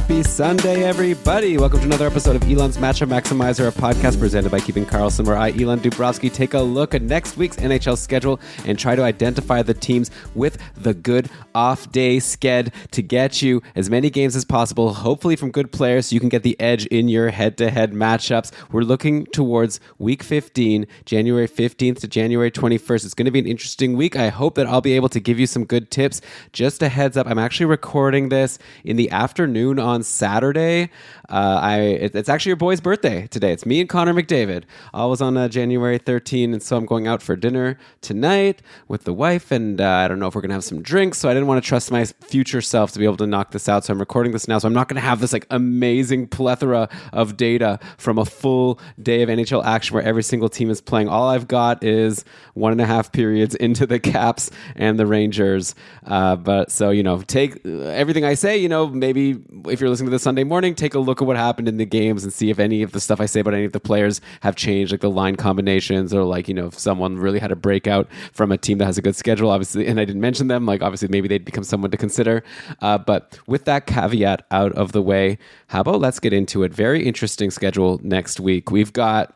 Happy Sunday, everybody. Welcome to another episode of Elan's Matchup Maximizer, a podcast presented by Keeping Karlsson, where I, Elan Dubrovsky, take a look at next week's NHL schedule and try to identify the teams with the good off-day sked to get you as many games as possible, hopefully from good players, so you can get the edge in your head-to-head matchups. We're looking towards Week 15, January 15th to January 21st. It's going to be an interesting week. I hope that I'll be able to give you some good tips. Just a heads up, I'm actually recording this in the afternoon on Saturday. It's actually your boy's birthday today. It's me and Connor McDavid. I was on January 13th, and so I'm going out for dinner tonight with the wife, and I don't know if we're going to have some drinks, so I didn't want to trust my future self to be able to knock this out, so I'm recording this now, so I'm not going to have this like amazing plethora of data from a full day of NHL action where every single team is playing. All I've got is 1.5 periods into the Caps and the Rangers, but so, take everything I say, maybe if you're listening to this Sunday morning, take a look at what happened in the games and see if any of the stuff I say about any of the players have changed, like the line combinations, or like, if someone really had a breakout from a team that has a good schedule, obviously, and I didn't mention them, like obviously maybe they'd become someone to consider. But with that caveat out of the way, how about let's get into it. Very interesting schedule next week. We've got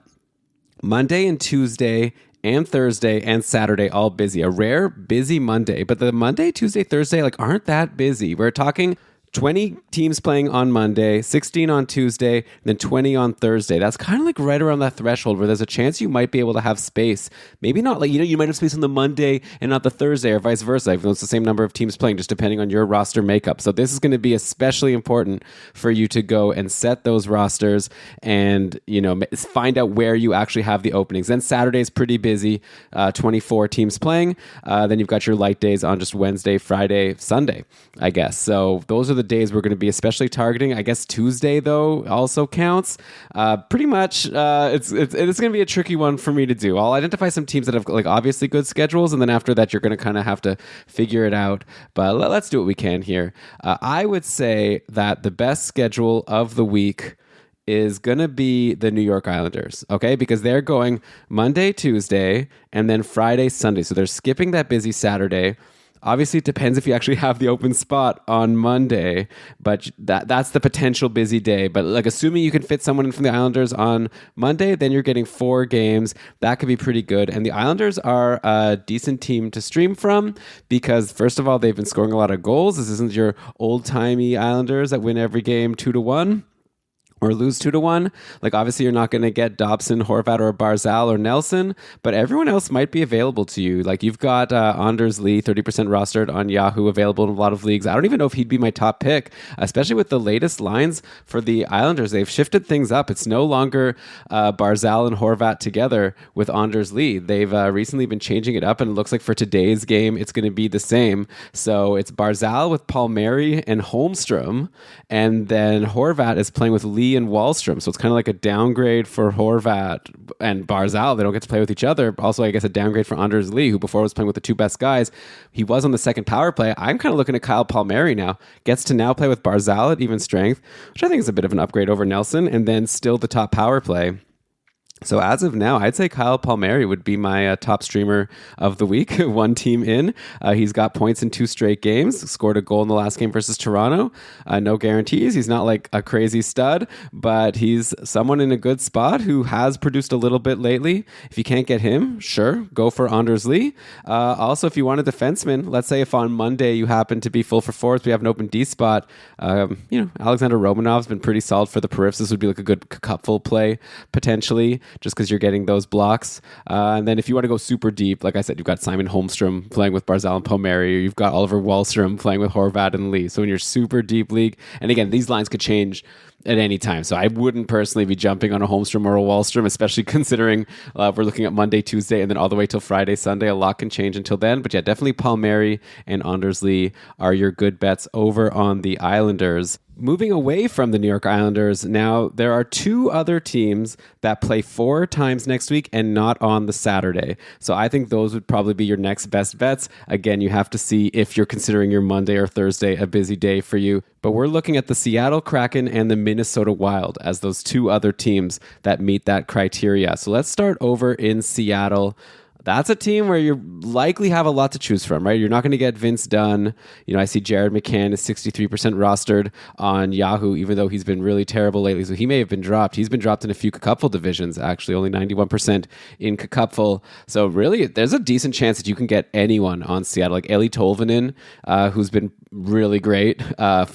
Monday and Tuesday and Thursday and Saturday all busy. A rare busy Monday, but the Monday, Tuesday, Thursday aren't that busy. We're talking 20 teams playing on Monday, 16 on Tuesday, and then 20 on Thursday. That's kind of like right around that threshold where there's a chance you might be able to have space. Maybe not like, you might have space on the Monday and not the Thursday, or vice versa, even though it's the same number of teams playing, just depending on your roster makeup. So this is going to be especially important for you to go and set those rosters and, find out where you actually have the openings. Then Saturday's pretty busy, 24 teams playing. Then you've got your light days on just Wednesday, Friday, Sunday, I guess. So those are the days we're going to be especially targeting. I guess Tuesday, though, also counts. Pretty much, it's going to be a tricky one for me to do. I'll identify some teams that have obviously good schedules, and then after that, you're going to kind of have to figure it out. But let's do what we can here. I would say that the best schedule of the week is going to be the New York Islanders, okay? Because they're going Monday, Tuesday, and then Friday, Sunday. So they're skipping that busy Saturday. Obviously, it depends if you actually have the open spot on Monday, but that's the potential busy day. But assuming you can fit someone in from the Islanders on Monday, then you're getting 4 games. That could be pretty good. And the Islanders are a decent team to stream from because, first of all, they've been scoring a lot of goals. This isn't your old-timey Islanders that win every game 2-1. Or lose 2-1. Obviously, you're not going to get Dobson, Horvat, or Barzal, or Nelson, but everyone else might be available to you. You've got Anders Lee, 30% rostered on Yahoo, available in a lot of leagues. I don't even know if he'd be my top pick, especially with the latest lines for the Islanders. They've shifted things up. It's no longer Barzal and Horvat together with Anders Lee. They've recently been changing it up, and it looks like for today's game, it's going to be the same. So it's Barzal with Palmieri and Holmstrom, and then Horvat is playing with Lee and Wallstrom. So it's kind of like a downgrade for Horvat and Barzal. They don't get to play with each other. Also, I guess a downgrade for Anders Lee, who before was playing with the 2 best guys. He was on the second power play. I'm kind of looking at Kyle Palmieri now. Gets to now play with Barzal at even strength, which I think is a bit of an upgrade over Nelson, and then still the top power play. So as of now, I'd say Kyle Palmieri would be my top streamer of the week. 1 team in. He's got points in 2 straight games. Scored a goal in the last game versus Toronto. No guarantees. He's not like a crazy stud, but he's someone in a good spot who has produced a little bit lately. If you can't get him, sure, go for Anders Lee. Also, if you want a defenseman, let's say if on Monday you happen to be full for forwards, we have an open D spot. Alexander Romanov's been pretty solid for the periffs. This would be like a good cupful play potentially, just because you're getting those blocks. And then if you want to go super deep, like I said, you've got Simon Holmstrom playing with Barzal and Palmieri, or you've got Oliver Wallstrom playing with Horvat and Lee. So in your super deep league, and again, these lines could change at any time. So I wouldn't personally be jumping on a Holmstrom or a Wallstrom, especially considering we're looking at Monday, Tuesday, and then all the way till Friday, Sunday. A lot can change until then. But yeah, definitely Palmieri and Anders Lee are your good bets over on the Islanders. Moving away from the New York Islanders, now there are 2 other teams that play 4 times next week and not on the Saturday. So I think those would probably be your next best bets. Again, you have to see if you're considering your Monday or Thursday a busy day for you. But we're looking at the Seattle Kraken and the Minnesota Wild as those 2 other teams that meet that criteria. So let's start over in Seattle. That's a team where you likely have a lot to choose from, right? You're not going to get Vince Dunn. I see Jared McCann is 63% rostered on Yahoo, even though he's been really terrible lately. So he may have been dropped. He's been dropped in a few cupful divisions, actually, only 91% in cupful. So really, there's a decent chance that you can get anyone on Seattle, like Eli Tolvanen, who's been really great, 46%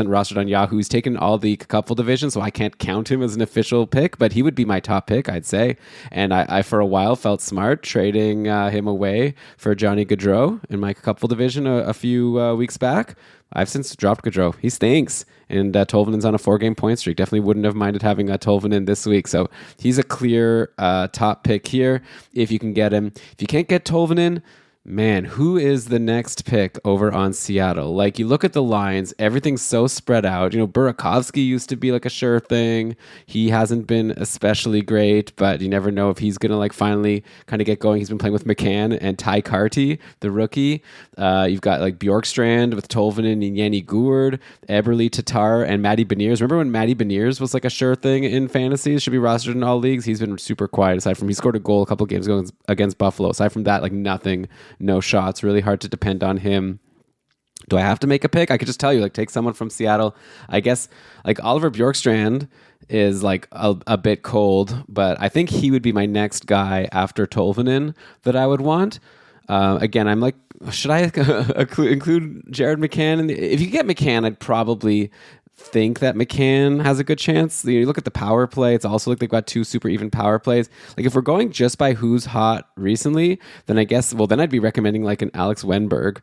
rostered on Yahoo. He's taken all the cupful divisions, so I can't count him as an official pick, but he would be my top pick, I'd say. And I for a while felt smart trading him away for Johnny Gaudreau in my cupful division a few weeks back. I've since dropped Gaudreau. He stinks. And Tolvanen's on a 4-game point streak. Definitely wouldn't have minded having Tolvanen this week. So he's a clear top pick here if you can get him. If you can't get Tolvanen, man, who is the next pick over on Seattle? Like, you look at the lines, everything's so spread out. Burakovsky used to be like a sure thing. He hasn't been especially great, but you never know if he's going to finally kind of get going. He's been playing with McCann and Ty Carty, the rookie. You've got Bjorkstrand with Tolvanen and Yanni Gourde, Eberle, Tatar, and Matty Beniers. Remember when Matty Beniers was like a sure thing in fantasy? Should be rostered in all leagues. He's been super quiet aside from he scored a goal a couple of games ago against Buffalo. Aside from that, nothing. No shots. Really hard to depend on him. Do I have to make a pick? I could just tell you, take someone from Seattle. I guess, Oliver Bjorkstrand is, a bit cold, but I think he would be my next guy after Tolvanen that I would want. Again, I'm should I include Jared McCann? If you get McCann, I'd probably think that McCann has a good chance. You look at the power play, it's also they've got 2 super even power plays. If we're going just by who's hot recently, then I guess, then I'd be recommending an Alex Wenberg,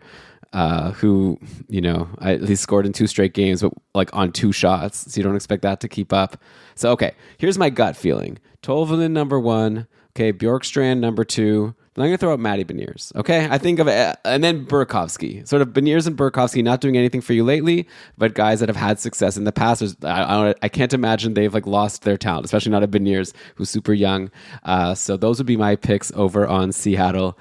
who, he's scored in 2 straight games, but on 2 shots. So you don't expect that to keep up. So, okay, here's my gut feeling. Tolvanen number 1. Okay, Bjorkstrand number 2. I'm going to throw out Matty Beniers, okay? I think of it, and then Burakovsky. Sort of Beniers and Burakovsky not doing anything for you lately, but guys that have had success in the past. I can't imagine they've lost their talent, especially not a Beniers who's super young. So those would be my picks over on Seattle.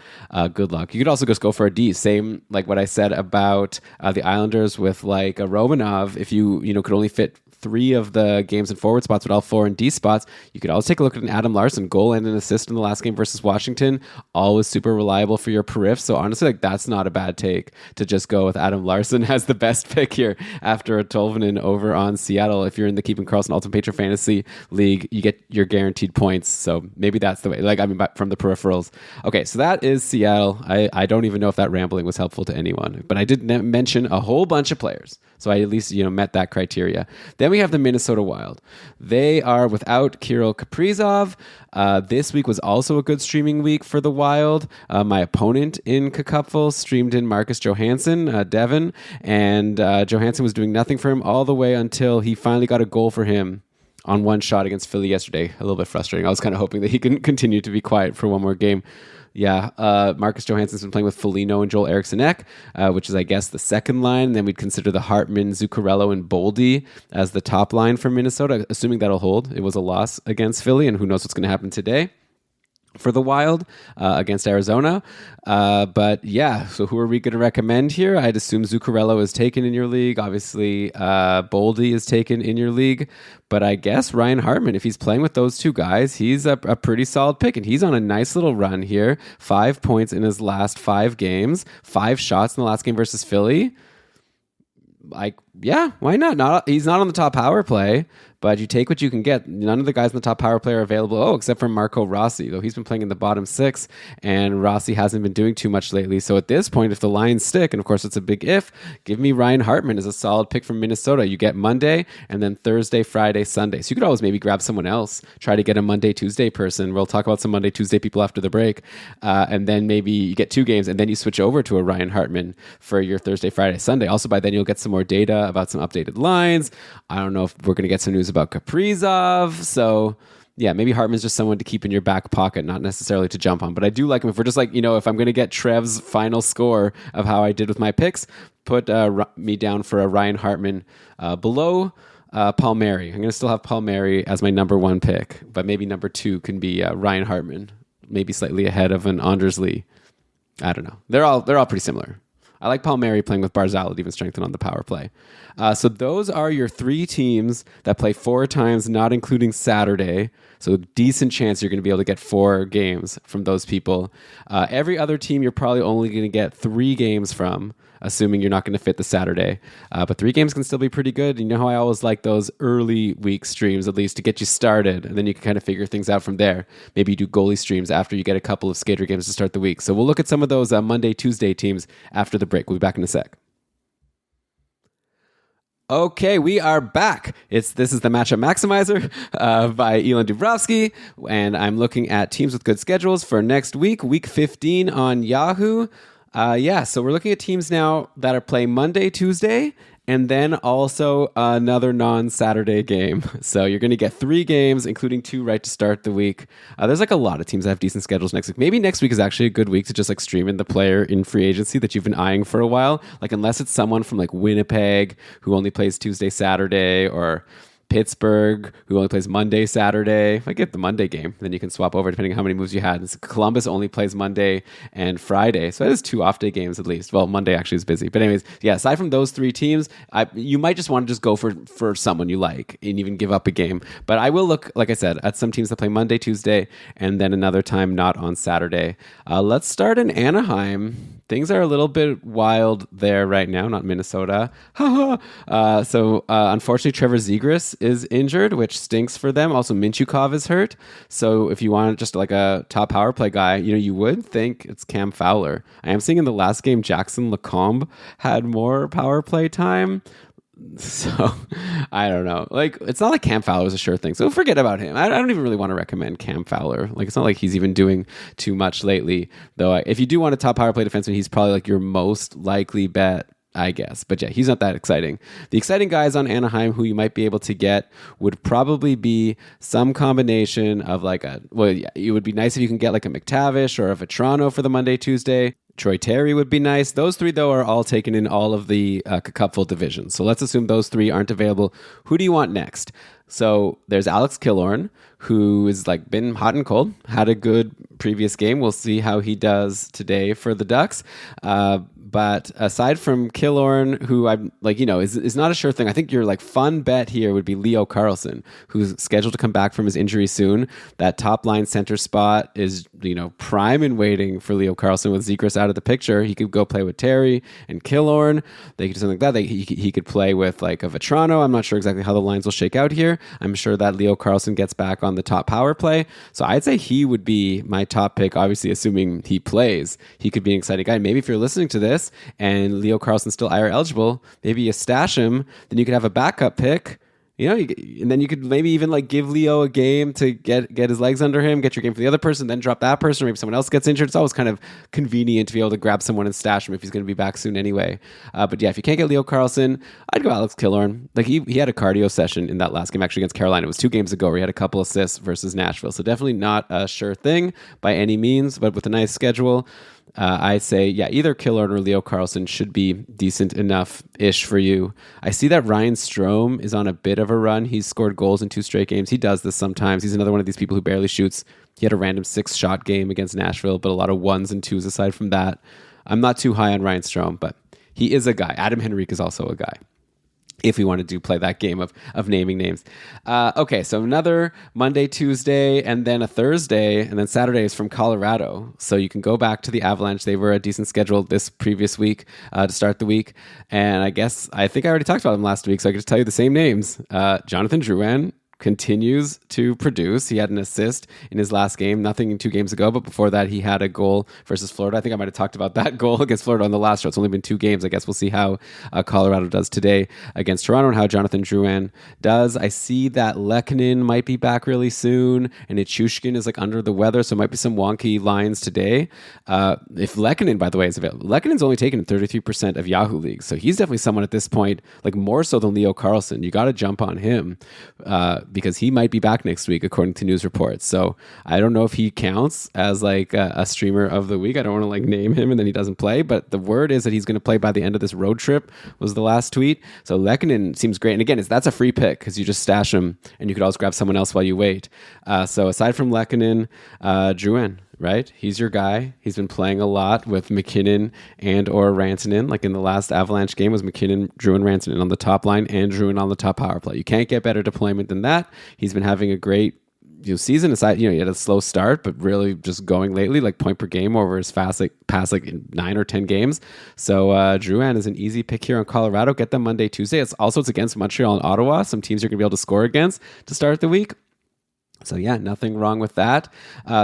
Good luck. You could also just go for a D. Same like what I said about the Islanders with a Romanov. If you could only fit 3 of the games in forward spots, but all 4 in D spots. You could always take a look at an Adam Larson goal and an assist in the last game versus Washington. Always super reliable for your perif. So honestly, that's not a bad take to just go with Adam Larson as the best pick here after a Tolvanen over on Seattle. If you're in the Keeping Karlsson Ultimate Patron Fantasy League, you get your guaranteed points. So maybe that's the way. From the peripherals. Okay, so that is Seattle. I don't even know if that rambling was helpful to anyone, but I did mention a whole bunch of players. So I at least, met that criteria. Then we have the Minnesota Wild. They are without Kirill Kaprizov. This week was also a good streaming week for the Wild. My opponent in Kakupful streamed in Marcus Johansson, Devin, and Johansson was doing nothing for him all the way until he finally got a goal for him on 1 shot against Philly yesterday. A little bit frustrating. I was kind of hoping that he can continue to be quiet for 1 more game. Yeah, Marcus Johansson's been playing with Foligno and Joel Eriksson-Ek, which is, I guess, the second line. Then we'd consider the Hartman, Zuccarello, and Boldy as the top line for Minnesota, assuming that'll hold. It was a loss against Philly, and who knows what's going to happen today for the Wild against Arizona. But yeah, so who are we going to recommend here? I'd assume Zuccarello is taken in your league. Obviously, Boldy is taken in your league. But I guess Ryan Hartman, if he's playing with those 2 guys, he's a pretty solid pick. And he's on a nice little run here. 5 points in his last 5 games. 5 shots in the last game versus Philly. Yeah, why not? He's not on the top power play, but you take what you can get. None of the guys in the top power play are available, except for Marco Rossi, though he's been playing in the bottom 6, and Rossi hasn't been doing too much lately. So at this point, if the lines stick, and of course it's a big if, give me Ryan Hartman as a solid pick from Minnesota. You get Monday, and then Thursday, Friday, Sunday. So you could always maybe grab someone else, try to get a Monday, Tuesday person. We'll talk about some Monday, Tuesday people after the break, and then maybe you get 2 games, and then you switch over to a Ryan Hartman for your Thursday, Friday, Sunday. Also, by then you'll get some more data about some updated lines. I don't know if we're going to get some news about Kaprizov. So yeah, maybe Hartman's just someone to keep in your back pocket, not necessarily to jump on. But I do like him. If we're just if I'm going to get Trev's final score of how I did with my picks, put me down for a Ryan Hartman below Palmieri. I'm going to still have Palmieri as my number 1 pick, but maybe number 2 can be Ryan Hartman, maybe slightly ahead of an Anders Lee. I don't know. They're all pretty similar. I like Palmieri playing with Barzal at even strengthen on the power play. So those are your 3 teams that play 4 times, not including Saturday. So decent chance you're going to be able to get 4 games from those people. Every other team you're probably only going to get 3 games from, assuming you're not going to fit the Saturday. But 3 games can still be pretty good. You know how I always like those early week streams, at least to get you started, and then you can kind of figure things out from there. Maybe you do goalie streams after you get a couple of skater games to start the week. So we'll look at some of those Monday, Tuesday teams after the break. We'll be back in a sec. Okay, we are back. This is the Matchup Maximizer by Elan Dubrovsky, and I'm looking at teams with good schedules for next week, week 15 on Yahoo. So we're looking at teams now that are playing Monday, Tuesday, and then also another non-Saturday game. So you're going to get 3 games, including 2 right to start the week. There's like a lot of teams that have decent schedules next week. Maybe next week is actually a good week to just like stream in the player in free agency that you've been eyeing for a while. Like unless it's someone from like Winnipeg who only plays Tuesday, Saturday, or Pittsburgh, who only plays Monday, Saturday. If I get the Monday game, then you can swap over depending on how many moves you had. Columbus only plays Monday and Friday. So that is 2 off-day games at least. Well, Monday actually is busy. But anyways, yeah, aside from those 3 teams, you might just want to just go for someone you like and even give up a game. But I will look, like I said, at some teams that play Monday, Tuesday, and then another time not on Saturday. Let's start in Anaheim. Things are a little bit wild there right now, not Minnesota. Unfortunately, Trevor Zegras is injured, which stinks for them. Also, Minchukov is hurt. So if you want just like a top power play guy, you would think it's Cam Fowler. I am seeing in the last game, Jackson Lecombe had more power play time. So I don't know. Like, it's not like Cam Fowler is a sure thing. So forget about him. I don't even really want to recommend Cam Fowler. Like, it's not like he's even doing too much lately. Though, if you do want a top power play defenseman, he's probably like your most likely bet, I guess. But yeah, he's not that exciting. The exciting guys on Anaheim who you might be able to get would probably be some combination of it would be nice if you can get like a McTavish or a Vetrano for the Monday, Tuesday. Troy Terry would be nice. Those 3, though, are all taken in all of the cupful divisions. So let's assume those 3 aren't available. Who do you want next? So there's Alex Killorn, who has been hot and cold, had a good previous game. We'll see how he does today for the Ducks. But aside from Killorn, who I'm is not a sure thing. I think your fun bet here would be Leo Carlsson, who's scheduled to come back from his injury soon. That top line center spot is prime and waiting for Leo Carlsson with Zegras out of the picture. He could go play with Terry and Killorn. They could do something like that. He could play with a Vetrano. I'm not sure exactly how the lines will shake out here. I'm sure that Leo Carlsson gets back on the top power play. So I'd say he would be my top pick, obviously assuming he plays. He could be an exciting guy. Maybe if you're listening to this and Leo Carlsson's still IR eligible, maybe you stash him, then you could have a backup pick, and then you could maybe even give Leo a game to get his legs under him, get your game for the other person, then drop that person, or maybe someone else gets injured. It's always kind of convenient to be able to grab someone and stash him if he's going to be back soon anyway. But yeah, if you can't get Leo Carlsson, I'd go Alex Killorn. He had a cardio session in that last game actually against Carolina. It was 2 games ago where he had a couple assists versus Nashville. So definitely not a sure thing by any means, but with a nice schedule, I'd say, either Killorn or Leo Carlsson should be decent enough-ish for you. I see that Ryan Strome is on a bit of a run. He's scored goals in 2 straight games. He does this sometimes. He's another one of these people who barely shoots. He had a random 6-shot game against Nashville, but a lot of 1s and 2s aside from that. I'm not too high on Ryan Strome, but he is a guy. Adam Henrique is also a guy, if we want to play that game of naming names. Okay, so another Monday, Tuesday, and then a Thursday, and then Saturday is from Colorado. So you can go back to the Avalanche. They were a decent schedule this previous week to start the week. And I think I already talked about them last week, so I can just tell you the same names. Jonathan Drouin continues to produce. He had an assist in his last game, nothing 2 games ago, but before that he had a goal versus Florida. I think I might have talked about that goal against Florida on the last show. It's only been 2 games. I guess we'll see how Colorado does today against Toronto and how Jonathan Drouin does. I see that Lehkonen might be back really soon, and Nichushkin is under the weather, so it might be some wonky lines today. If Lehkonen, by the way, is available, Lehkonen's only taken 33% of Yahoo leagues, so he's definitely someone at this point, more so than Leo Carlsson. You got to jump on him. Because he might be back next week, according to news reports. So I don't know if he counts as a streamer of the week. I don't want to name him and then he doesn't play, but the word is that he's going to play by the end of this road trip was the last tweet. So Lehkonen seems great. And again, that's a free pick because you just stash him and you could always grab someone else while you wait. So aside from Lehkonen, Drouin right? He's your guy. He's been playing a lot with McKinnon and or Rantanen. Like in the last Avalanche game was McKinnon, Drew, and Rantanen on the top line and Drew on the top power play. You can't get better deployment than that. He's been having a great season. Aside, he had a slow start, but really just going lately, like point per game over his past like 9 or 10 games. So Drouin is an easy pick here on Colorado. Get them Monday, Tuesday. It's against Montreal and Ottawa. Some teams you're going to be able to score against to start the week. So yeah, nothing wrong with that.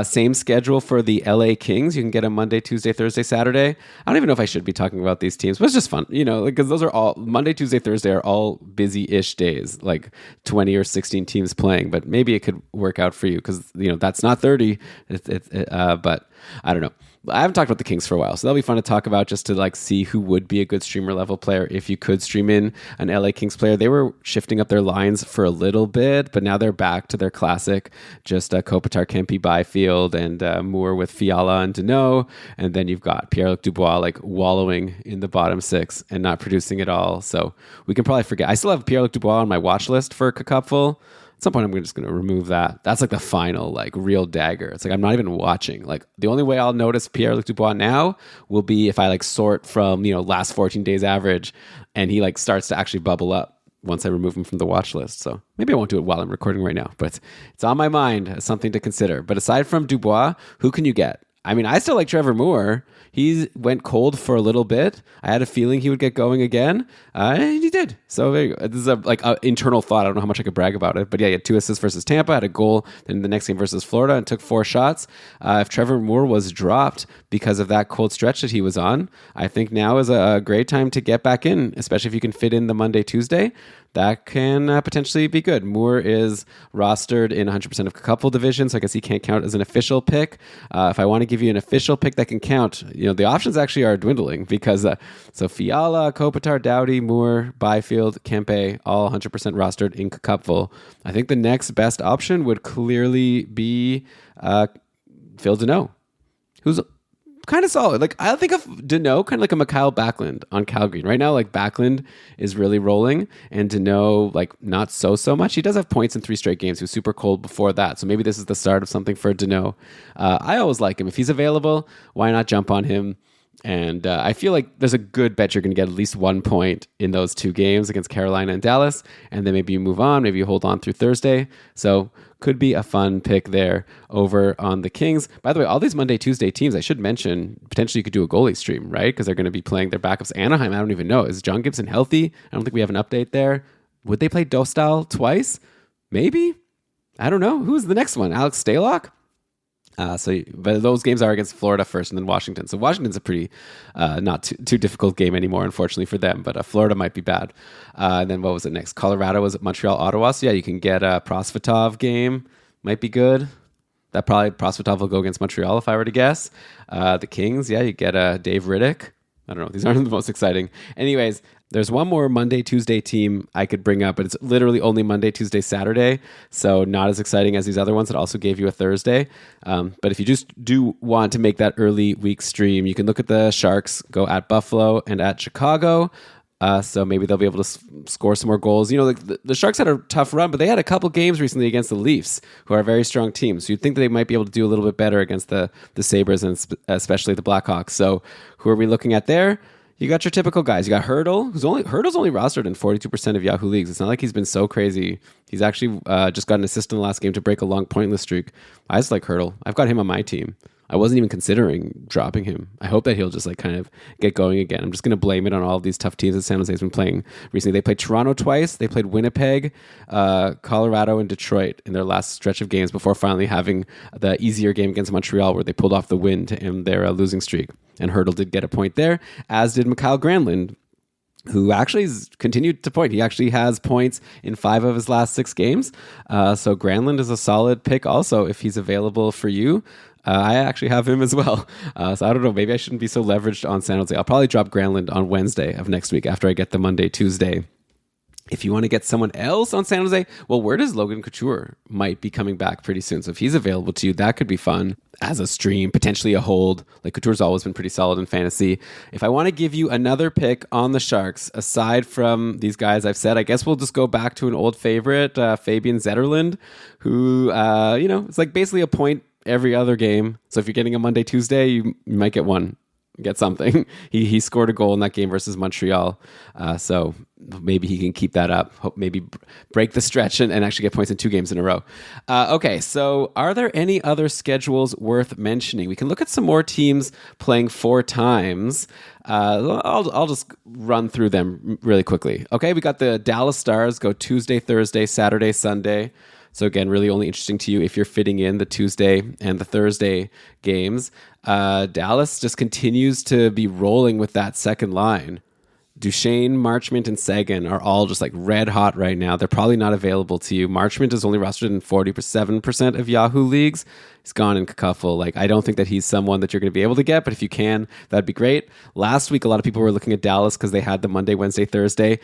Same schedule for the LA Kings. You can get them Monday, Tuesday, Thursday, Saturday. I don't even know if I should be talking about these teams, but it's just fun, because those are all Monday, Tuesday, Thursday are all busy-ish days, like 20 or 16 teams playing. But maybe it could work out for you because that's not 30. But I don't know. I haven't talked about the Kings for a while, so that'll be fun to talk about just to like see who would be a good streamer level player if you could stream in an LA Kings player. They were shifting up their lines for a little bit, but now they're back to their classic, just Kopitar, Kempe, Byfield, and Moore with Fiala and Deneau, and then you've got Pierre-Luc Dubois like wallowing in the bottom six and not producing at all. So we can probably forget. I still have Pierre-Luc Dubois on my watch list for a cupful. At some point, I'm just going to remove that. That's like the final, like real dagger. It's like I'm not even watching. Like the only way I'll notice Pierre-Luc Dubois now will be if I like sort from last 14 days average, and he like starts to actually bubble up once I remove him from the watch list. So maybe I won't do it while I'm recording right now, but it's on my mind as something to consider. But aside from Dubois, who can you get? I mean, I still like Trevor Moore. He went cold for a little bit. I had a feeling he would get going again, and he did. So there you go. This is an internal thought. I don't know how much I could brag about it, but yeah, he had 2 assists versus Tampa, had a goal in the next game versus Florida, and took 4 shots. If Trevor Moore was dropped because of that cold stretch that he was on, I think now is a great time to get back in, especially if you can fit in the Monday, Tuesday. That can potentially be good. Moore is rostered in 100% of couple divisions, so I guess he can't count as an official pick. If I want to give you an official pick that can count, the options actually are dwindling because so Fiala, Kopitar, Doughty, Moore, Byfield, Kempe, all 100% rostered in cupful. I think the next best option would clearly be Phil Deneau, who's kind of solid. Like I think of Deneau kind of like a Mikhail Backlund on Calgary. Right now, like Backlund is really rolling and Deneau like not so much. He does have points in 3 straight games. He was super cold before that. So maybe this is the start of something for Deneau. I always like him. If he's available, why not jump on him? And I feel like there's a good bet you're going to get at least 1 point in those 2 games against Carolina and Dallas. And then maybe you move on. Maybe you hold on through Thursday. So could be a fun pick there over on the Kings. By the way, all these Monday, Tuesday teams, I should mention, potentially you could do a goalie stream, right? Because they're going to be playing their backups. Anaheim, I don't even know. Is John Gibson healthy? I don't think we have an update there. Would they play Dostal twice? Maybe? I don't know. Who's the next one? Alex Stalock? But those games are against Florida first and then Washington. So Washington's a pretty not too difficult game anymore, unfortunately for them. But Florida might be bad. And then what was it next? Colorado was at Montreal, Ottawa. So yeah, you can get a Prosvetov game. Might be good. That probably Prosvetov will go against Montreal if I were to guess. The Kings, yeah, you get Dave Riddick. I don't know. These aren't the most exciting. Anyways, there's one more Monday, Tuesday team I could bring up, but it's literally only Monday, Tuesday, Saturday. So not as exciting as these other ones that also gave you a Thursday. But if you just do want to make that early week stream, you can look at the Sharks, go at Buffalo and at Chicago. So maybe they'll be able to score some more goals. The Sharks had a tough run, but they had a couple games recently against the Leafs, who are a very strong team. So you'd think that they might be able to do a little bit better against the Sabres and especially the Blackhawks. So who are we looking at there? You got your typical guys. You got Hurdle, Hurdle's only rostered in 42% of Yahoo leagues. It's not like he's been so crazy. He's actually just got an assist in the last game to break a long pointless streak. I just like Hurdle. I've got him on my team. I wasn't even considering dropping him. I hope that he'll just like kind of get going again. I'm just going to blame it on all of these tough teams that San Jose's been playing recently. They played Toronto twice. They played Winnipeg, Colorado, and Detroit in their last stretch of games before finally having the easier game against Montreal where they pulled off the win to end their losing streak. And Hurdle did get a point there, as did Mikhail Granlund, who actually has continued to point. He actually has points in 5 of his last 6 games. So Granlund is a solid pick also if he's available for you. I actually have him as well. So I don't know. Maybe I shouldn't be so leveraged on San Jose. I'll probably drop Granlund on Wednesday of next week after I get the Monday, Tuesday. If you want to get someone else on San Jose, well, where does Logan Couture might be coming back pretty soon. So if he's available to you, that could be fun as a stream, potentially a hold. Like Couture's always been pretty solid in fantasy. If I want to give you another pick on the Sharks, aside from these guys I've said, I guess we'll just go back to an old favorite, Fabian Zetterlund, who, it's like basically a point every other game. So if you're getting a Monday, Tuesday, you might get one. Get something. He scored a goal in that game versus Montreal. So maybe he can keep that up. Hope maybe break the stretch and actually get points in 2 games in a row. Okay, so are there any other schedules worth mentioning? We can look at some more teams playing 4 times. I'll just run through them really quickly. Okay, we got the Dallas Stars go Tuesday, Thursday, Saturday, Sunday. So again, really only interesting to you if you're fitting in the Tuesday and the Thursday games. Dallas just continues to be rolling with that second line. Duchesne, Marchment, and Sagan are all just like red hot right now. They're probably not available to you. Marchment is only rostered in 47% of Yahoo leagues. He's gone in Cacuffle. Like, I don't think that he's someone that you're going to be able to get, but if you can, that'd be great. Last week, a lot of people were looking at Dallas because they had the Monday, Wednesday, Thursday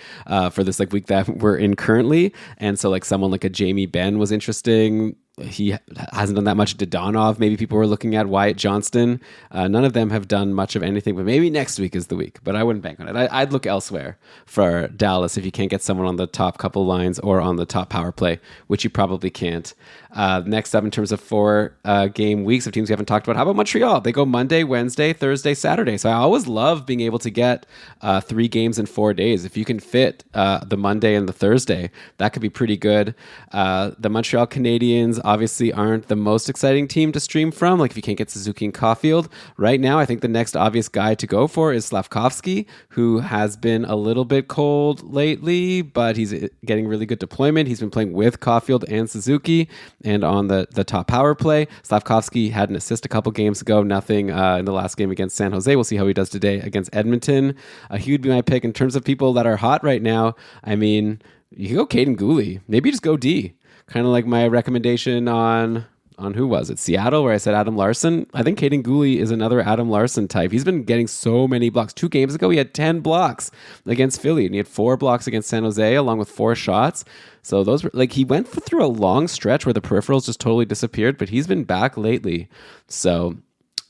for this like week that we're in currently. And so like someone like a Jamie Benn was interesting. He hasn't done that much. Dodonov, maybe people were looking at Wyatt Johnston. None of them have done much of anything, but maybe next week is the week. But I wouldn't bank on it. I'd look elsewhere for Dallas if you can't get someone on the top couple lines or on the top power play, which you probably can't. Next up, in terms of 4 game weeks of teams we haven't talked about, how about Montreal? They go Monday, Wednesday, Thursday, Saturday. So I always love being able to get 3 games in 4 days. If you can fit the Monday and the Thursday, that could be pretty good. The Montreal Canadiens obviously aren't the most exciting team to stream from. Like if you can't get Suzuki and Caulfield right now, I think the next obvious guy to go for is Slavkovsky, who has been a little bit cold lately, but he's getting really good deployment. He's been playing with Caulfield and Suzuki and on the top power play. Slavkovsky had an assist a couple games ago, nothing in the last game against San Jose. We'll see how he does today against Edmonton. He would be my pick in terms of people that are hot right now. I mean, you can go Caden Gooley. Maybe just go D. Kind of like my recommendation on who was it? Seattle, where I said Adam Larson. I think Caden Gooley is another Adam Larson type. He's been getting so many blocks. 2 games ago, he had 10 blocks against Philly, and he had 4 blocks against San Jose, along with 4 shots. So those were like, he went through a long stretch where the peripherals just totally disappeared, but he's been back lately. So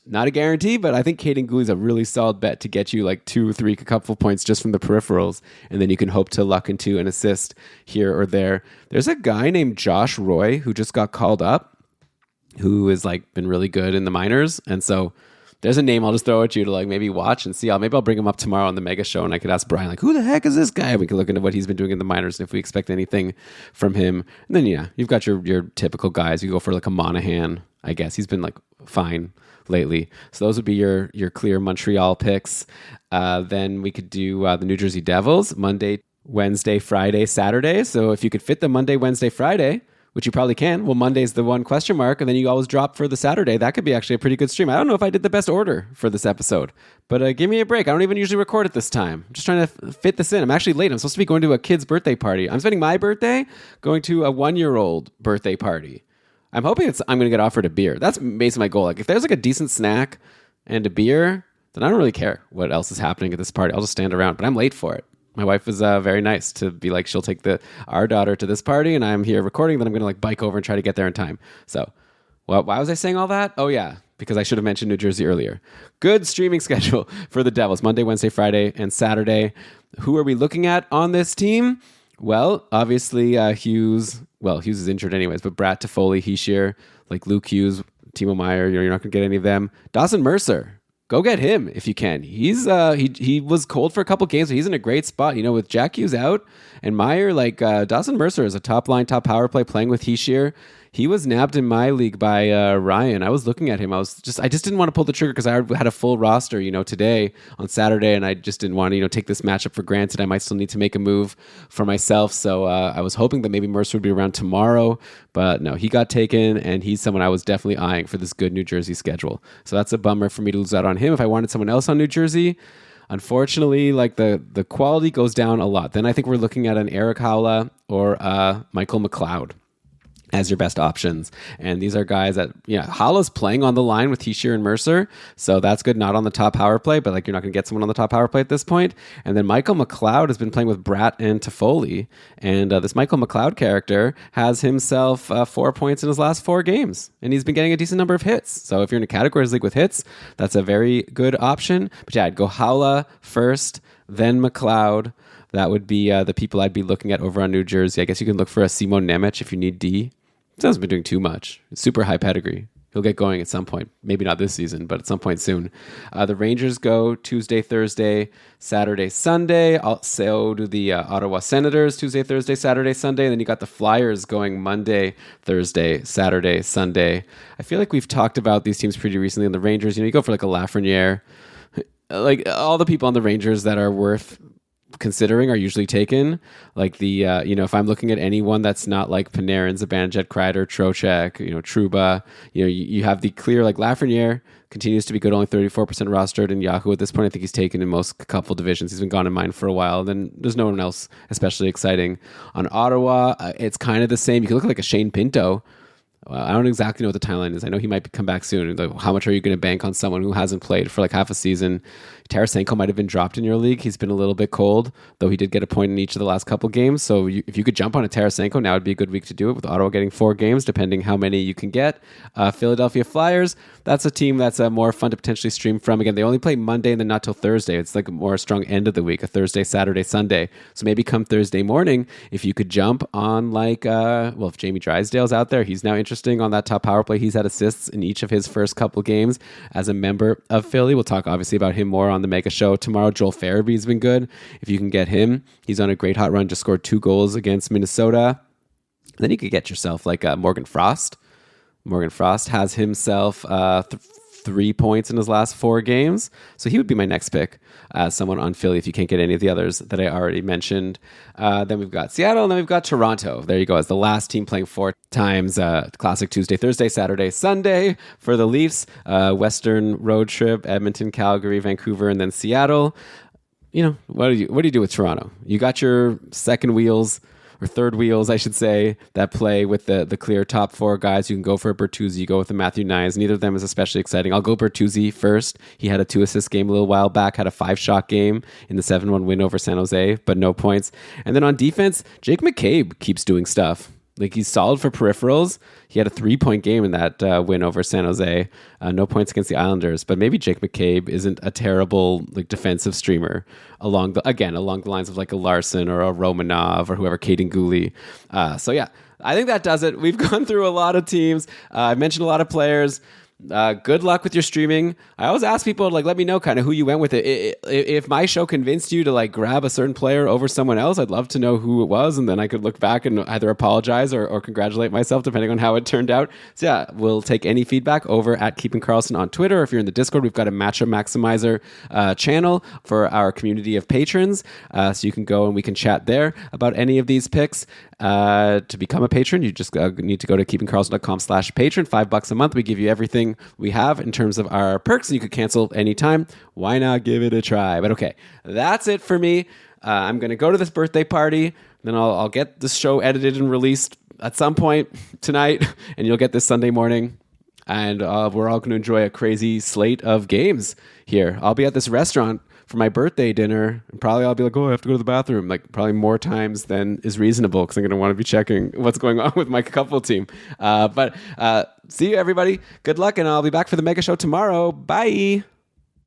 not a guarantee, but I think Caden Gooley's a really solid bet to get you like 2 or 3 couple points just from the peripherals, and then you can hope to luck into an assist here or there. There's a guy named Josh Roy who just got called up, who has like been really good in the minors, and so there's a name I'll just throw at you to like maybe watch and see. Maybe I'll bring him up tomorrow on the Mega Show, and I could ask Brian like, who the heck is this guy? We can look into what he's been doing in the minors and if we expect anything from him. And then you've got your typical guys. You go for like a Monahan, I guess. He's been like fine lately. So those would be your clear Montreal picks. Then we could do the New Jersey Devils, Monday, Wednesday, Friday, Saturday. So if you could fit the Monday, Wednesday, Friday, which you probably can, well, Monday's the one question mark, and then you always drop for the Saturday. That could be actually a pretty good stream. I don't know if I did the best order for this episode, but give me a break. I don't even usually record it this time. I'm just trying to fit this in. I'm actually late. I'm supposed to be going to a kid's birthday party. I'm spending my birthday going to a 1-year-old birthday party. I'm hoping I'm going to get offered a beer. That's basically my goal. Like if there's like a decent snack and a beer, then I don't really care what else is happening at this party. I'll just stand around, but I'm late for it. My wife was very nice to be like, she'll take our daughter to this party, and I'm here recording, then I'm going to like bike over and try to get there in time. So, why was I saying all that? Oh yeah, because I should have mentioned New Jersey earlier. Good streaming schedule for the Devils, Monday, Wednesday, Friday, and Saturday. Who are we looking at on this team? Well, obviously Hughes. Well, Hughes is injured anyways, but Bratt, Toffoli, Hischier, like Luke Hughes, Timo Meier, you're not going to get any of them. Dawson Mercer. Go get him if you can. He's he was cold for a couple games, but he's in a great spot. With Jack Hughes out and Meyer, like Dawson Mercer is a top line, top power play playing with Hischier. He was nabbed in my league by Ryan. I was looking at him. I just didn't want to pull the trigger because I had a full roster, today on Saturday, and I just didn't want to, take this matchup for granted. I might still need to make a move for myself. So I was hoping that maybe Mercer would be around tomorrow, but no, he got taken, and he's someone I was definitely eyeing for this good New Jersey schedule. So that's a bummer for me to lose out on him. If I wanted someone else on New Jersey, unfortunately, like the quality goes down a lot. Then I think we're looking at an Eric Haula or Michael McLeod as your best options. And these are guys that, Halla's playing on the line with Hischier and Mercer, so that's good. Not on the top power play, but like you're not going to get someone on the top power play at this point. And then Michael McLeod has been playing with Bratt and Toffoli, and this Michael McLeod character has himself 4 points in his last 4 games, and he's been getting a decent number of hits. So if you're in a categories league with hits, that's a very good option. But yeah, I'd go Haula first, then McLeod. That would be the people I'd be looking at over on New Jersey. I guess you can look for a Simon Nemec if you need D. He hasn't been doing too much. It's super high pedigree. He'll get going at some point. Maybe not this season, but at some point soon. The Rangers go Tuesday, Thursday, Saturday, Sunday. So do the Ottawa Senators Tuesday, Thursday, Saturday, Sunday. And then you got the Flyers going Monday, Thursday, Saturday, Sunday. I feel like we've talked about these teams pretty recently. And the Rangers, you go for like a Lafreniere. Like all the people on the Rangers that are worth considering are usually taken. Like the if I'm looking at anyone that's not like Panarin, Zibanejad, Kreider, Trocheck, Trouba, you have the clear, like Lafreniere continues to be good, only 34% rostered in Yahoo at this point. I think he's taken in most couple divisions. He's been gone in mine for a while. And then there's no one else especially exciting. On Ottawa, it's kind of the same. You can look at like a Shane Pinto. I don't exactly know what the timeline is. I know he might come back soon. Like, how much are you going to bank on someone who hasn't played for like half a season? Tarasenko might have been dropped in your league. He's been a little bit cold, though he did get a point in each of the last couple games. So if you could jump on a Tarasenko, now would be a good week to do it, with Ottawa getting 4 games, depending how many you can get. Philadelphia Flyers, that's a team that's more fun to potentially stream from. Again, they only play Monday and then not till Thursday. It's like a more strong end of the week, a Thursday, Saturday, Sunday. So maybe come Thursday morning, if you could jump on like, if Jamie Drysdale's out there, he's now interesting on that top power play. He's had assists in each of his first couple games as a member of Philly. We'll talk obviously about him more on the Mega Show tomorrow. Joel Farabee's been good. If you can get him, he's on a great hot run, just scored 2 goals against Minnesota. Then you could get yourself like Morgan Frost. Morgan Frost has himself 3 points in his last 4 games. So he would be my next pick as someone on Philly if you can't get any of the others that I already mentioned. Then we've got Seattle, and then we've got Toronto. There you go, as the last team playing 4 times. Classic Tuesday, Thursday, Saturday, Sunday for the Leafs. Western road trip, Edmonton, Calgary, Vancouver, and then Seattle. What do you do with Toronto? You got your second wheels, or third wheels, I should say, that play with the clear top 4 guys. You can go for a Bertuzzi, you go with a Matthew Nyes. Neither of them is especially exciting. I'll go Bertuzzi first. He had a 2-assist game a little while back, had a 5-shot game in the 7-1 win over San Jose, but no points. And then on defense, Jake McCabe keeps doing stuff. Like, he's solid for peripherals. He had a 3-point game in that win over San Jose. No points against the Islanders, but maybe Jake McCabe isn't a terrible like defensive streamer along the lines of like a Larson or a Romanov or whoever, Caden Gooley. So yeah, I think that does it. We've gone through a lot of teams. I mentioned a lot of players. Good luck with your streaming. I always ask people, like, let me know kind of who you went with it. If my show convinced you to like grab a certain player over someone else, I'd love to know who it was, and then I could look back and either apologize or congratulate myself, depending on how it turned out. So yeah, we'll take any feedback over at Keeping Carlson on Twitter. If you're in the Discord, we've got a Matchup Maximizer channel for our community of patrons, so you can go and we can chat there about any of these picks. To become a patron, you just need to go to keepingcarlson.com/patron. $5 a month. We give you everything we have in terms of our perks, and you could cancel anytime. Why not give it a try? But okay, that's it for me. I'm going to go to this birthday party, then I'll get this show edited and released at some point tonight, and you'll get this Sunday morning. And we're all going to enjoy a crazy slate of games here. I'll be at this restaurant for my birthday dinner, and probably I'll be like, I have to go to the bathroom, like probably more times than is reasonable, because I'm going to want to be checking what's going on with my couple team. But see you, everybody. Good luck, and I'll be back for the Mega Show tomorrow. Bye.